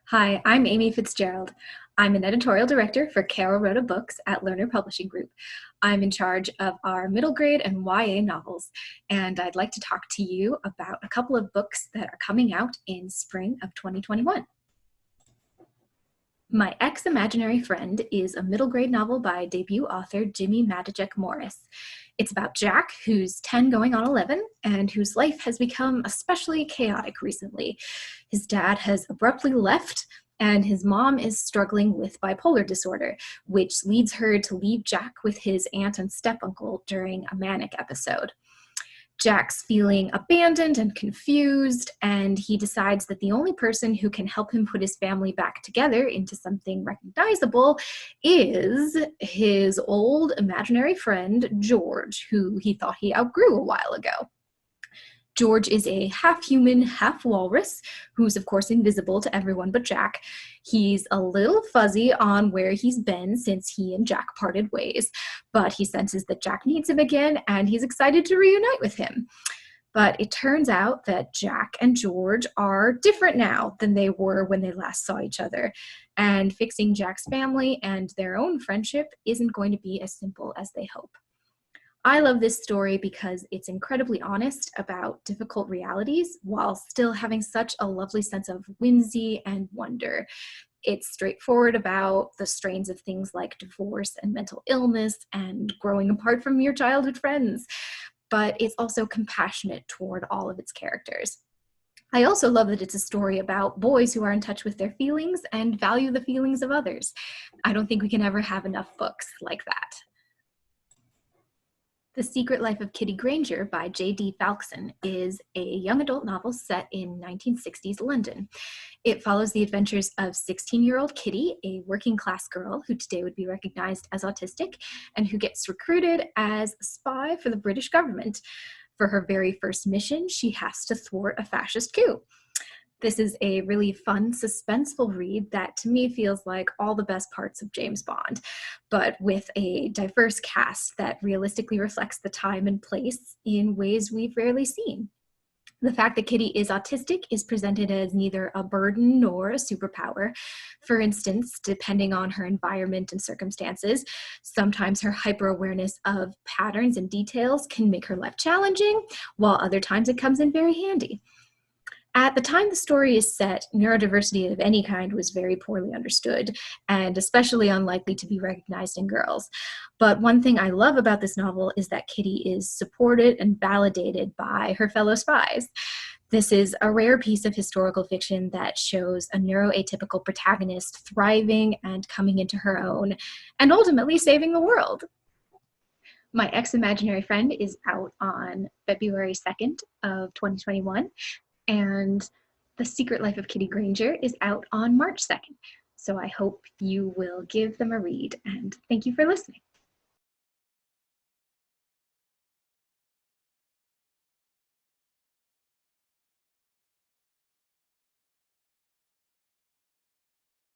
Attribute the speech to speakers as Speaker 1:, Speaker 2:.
Speaker 1: Hi, I'm Amy Fitzgerald. I'm an editorial director for Carolrhoda Books at Lerner Publishing Group. I'm in charge of our middle grade and YA novels, and I'd like to talk to you about a couple of books that are coming out in spring of 2021. My ExImaginary Friend is a middle grade novel by debut author Jimmy Madijek Morris. It's about Jack, who's 10 going on 11, and whose life has become especially chaotic recently. His dad has abruptly left, and his mom is struggling with bipolar disorder, which leads her to leave Jack with his aunt and step-uncle during a manic episode. Jack's feeling abandoned and confused, and he decides that the only person who can help him put his family back together into something recognizable is his old imaginary friend, George, who he thought he outgrew a while ago. George is a half-human, half-walrus, who's of course invisible to everyone but Jack. He's a little fuzzy on where he's been since he and Jack parted ways, but he senses that Jack needs him again, and he's excited to reunite with him. But it turns out that Jack and George are different now than they were when they last saw each other, and fixing Jack's family and their own friendship isn't going to be as simple as they hope. I love this story because it's incredibly honest about difficult realities while still having such a lovely sense of whimsy and wonder. It's straightforward about the strains of things like divorce and mental illness and growing apart from your childhood friends, but it's also compassionate toward all of its characters. I also love that it's a story about boys who are in touch with their feelings and value the feelings of others. I don't think we can ever have enough books like that. The Secret Life of Kitty Granger by J.D. Falkson is a young adult novel set in 1960s London. It follows the adventures of 16-year-old Kitty, a working-class girl who today would be recognized as autistic, and who gets recruited as a spy for the British government. For her very first mission, she has to thwart a fascist coup. This is a really fun, suspenseful read that to me feels like all the best parts of James Bond, but with a diverse cast that realistically reflects the time and place in ways we've rarely seen. The fact that Kitty is autistic is presented as neither a burden nor a superpower. For instance, depending on her environment and circumstances, sometimes her hyper-awareness of patterns and details can make her life challenging, while other times it comes in very handy. At the time the story is set, neurodiversity of any kind was very poorly understood, and especially unlikely to be recognized in girls. But one thing I love about this novel is that Kitty is supported and validated by her fellow spies. This is a rare piece of historical fiction that shows a neuroatypical protagonist thriving and coming into her own, and ultimately saving the world. My ExImaginary Friend is out on February 2nd of 2021. And The Secret Life of Kitty Granger is out on March 2nd. So I hope you will give them a read, and thank you for listening.